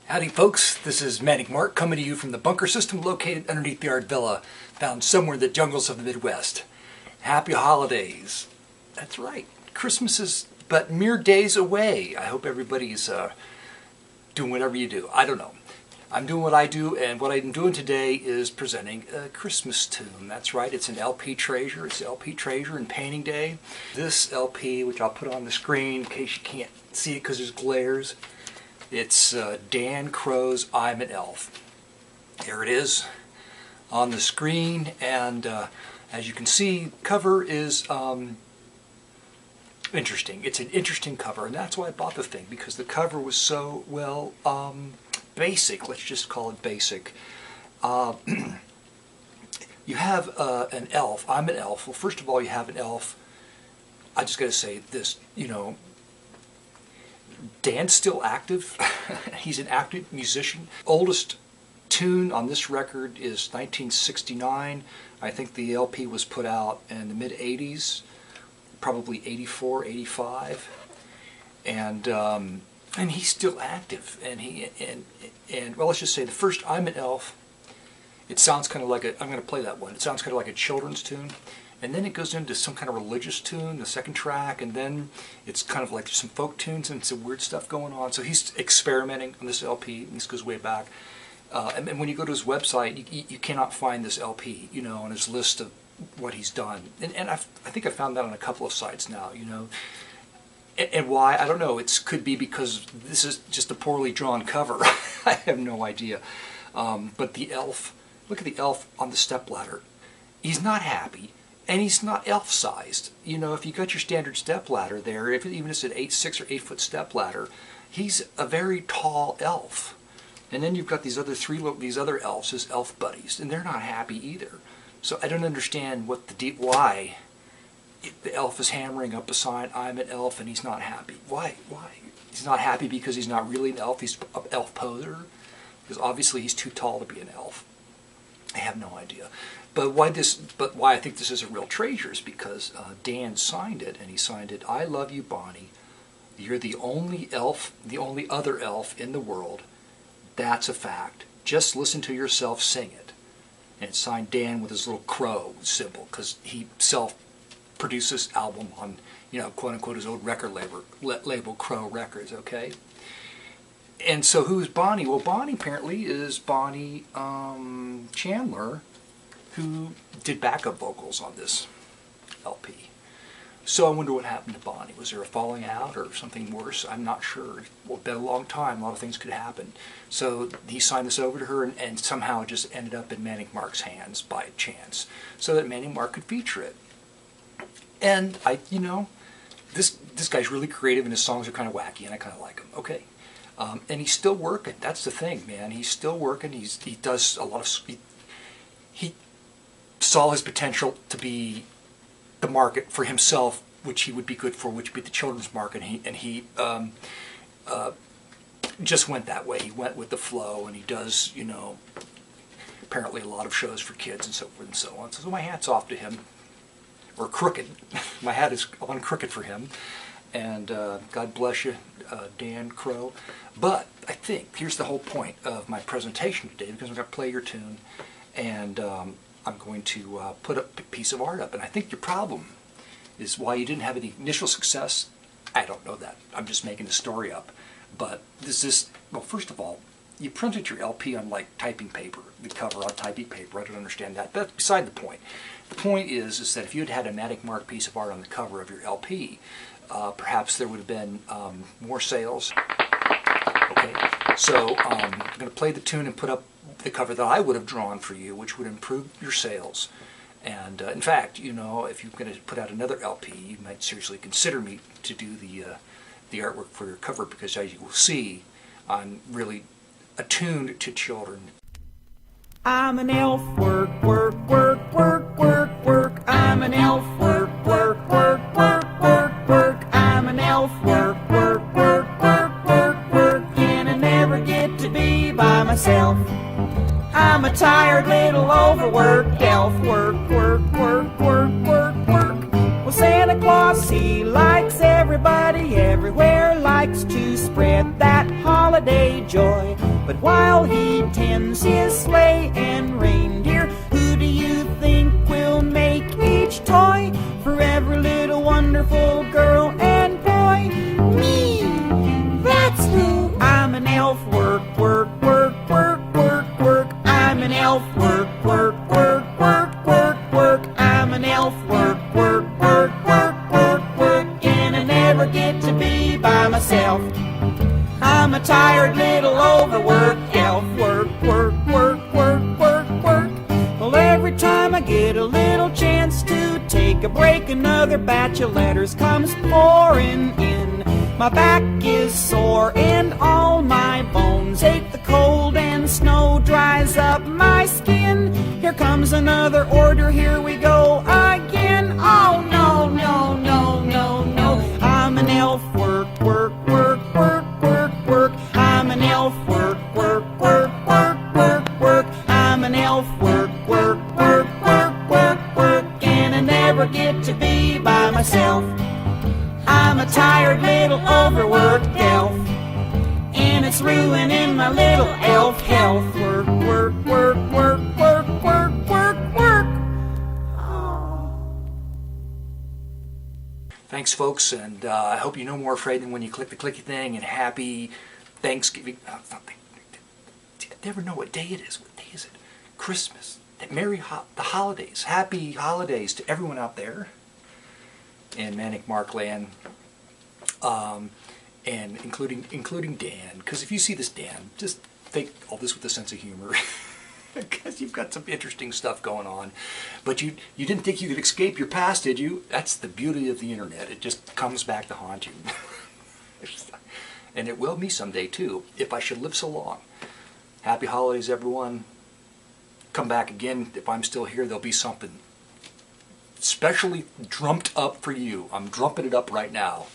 Howdy folks, this is Manic coming to you from the bunker system located underneath the Art Villa, found somewhere in the jungles of the Midwest. Happy holidays. That's right, Christmas is but mere days away. I hope everybody's doing whatever you do. I don't know. I'm doing what I do, and what I'm doing today is presenting a Christmas tune. That's right, it's an LP treasure. It's LP treasure and painting day. This LP, which I'll put on the screen in case you can't see it because there's glares, it's Dan Crow's I'm an Elf. There it is on the screen, and as you can see, cover is interesting. It's an interesting cover, and that's why I bought the thing, because the cover was so, well, basic. Let's just call it basic. You have an elf. I'm an elf. Well, first of all, you have an elf. I just got to say this, you know, Dan's still active. He's an active musician. Oldest tune on this record is 1969. I think the LP was put out in the mid-80s, probably 84, 85. And he's still active. And well, let's just say the first I'm an Elf, it sounds kind of like I'm going to play that one. It sounds kind of like a children's tune. And then it goes into some kind of religious tune, the second track, and then it's kind of like some folk tunes and some weird stuff going on. So he's experimenting on this LP, and this goes way back. And when you go to his website, you cannot find this LP, you know, on his list of what he's done. And I think I found that on a couple of sites now, you know. And why? I don't know. It could be because this is just a poorly drawn cover. I have no idea. But the elf, look at the elf on the stepladder. He's not happy. And he's not elf-sized. You know, if you got your standard stepladder there, if even it's an 8'6" or 8-foot stepladder, he's a very tall elf. And then you've got these other elves, his elf buddies, and they're not happy either. So I don't understand why the elf is hammering up a sign, I'm an elf, and he's not happy. Why? He's not happy because he's not really an elf, he's an elf poser? Because obviously he's too tall to be an elf. I have no idea. But why I think this is a real treasure is because Dan signed it, and he signed it, I love you, Bonnie. You're the only elf, the only other elf in the world. That's a fact. Just listen to yourself sing it. And it's signed Dan with his little crow symbol, because he produced this album on, you know, quote-unquote his old record label Crow Records, okay? And so who's Bonnie? Well, Bonnie apparently is Bonnie Chandler, who did backup vocals on this LP. So I wonder what happened to Bonnie. Was there a falling out or something worse? I'm not sure. Well, it's been a long time. A lot of things could happen. So he signed this over to her, and somehow it just ended up in Manic Mark's hands by chance, so that Manic Mark could feature it. And you know, this guy's really creative, and his songs are kind of wacky, and I kind of like him. Okay, and he's still working. That's the thing, man. He's still working. He does a lot of. He saw his potential to be the market for himself, which he would be good for, which would be the children's market. And he just went that way. He went with the flow, and he does, you know, apparently a lot of shows for kids and so forth and so on. So my hat's off to him. Or crooked. My hat is on crooked for him. And God bless you, Dan Crow. But I think here's the whole point of my presentation today, because I'm going to play your tune, and I'm going to put a piece of art up. And I think your problem is why you didn't have any initial success. I don't know that. I'm just making the story up. But well, first of all, you printed your LP on like typing paper, the cover on typing paper. I don't understand that. But that's beside the point. The point is that if you had had a Manic Mark piece of art on the cover of your LP, perhaps there would have been more sales. Okay, so I'm going to play the tune and put up the cover that I would have drawn for you, which would improve your sales. And in fact, you know, if you're going to put out another LP, you might seriously consider me to do the artwork for your cover, because as you will see, I'm really attuned to children. I'm an elf, work, work, work, work, work, work. I'm an elf, work, work, work, work, work, work. I'm an elf, work, work, work, work, work, work. And I never get to be by myself. I'm a tired little overworked elf, work, work, work, work, work, work. Well, Santa Claus, he likes everybody everywhere, likes to spread that holiday joy. But while he tends his sleigh and reindeer, who do you think will make each toy for every little wonderful girl and boy? Me! That's who! I'm an elf, work, work, work, work, work, work. I'm an elf, work, work, work, work, work, work. I'm an elf, work, work, work, work, work, work. And I never get to be by myself. I'm a tired little overworked elf, work, work, work, work, work, work. Well, every time I get a little chance to take a break, another batch of letters comes pouring in. My back is sore and all my bones ache. The cold and snow dries up my skin. Here comes another order, here we go again. Oh no, no, no, no, no. I'm an elf, work, work, work, work, work, work. I'm an elf, work, work, work, work, work, work. I'm an elf, work, work, work, work, work, work. And I never get to be by myself. I'm a tired little overworked elf, and it's ruining my little elf health. Work, work, work, work, work, work, work, work. Oh. Thanks, folks, and I hope you're no more afraid than when you click the clicky thing. And happy Thanksgiving. Never know what day it is. What day is it? Christmas. Merry the holidays. Happy holidays to everyone out there in Manic Markland, and including Dan. Because if you see this, Dan, just take all this with a sense of humor. Because you've got some interesting stuff going on, but you didn't think you could escape your past, did you? That's the beauty of the internet. It just comes back to haunt you. And it will me someday too, if I should live so long. Happy holidays, everyone. Come back again. If I'm still here, there'll be something specially drummed up for you. I'm drumming it up right now.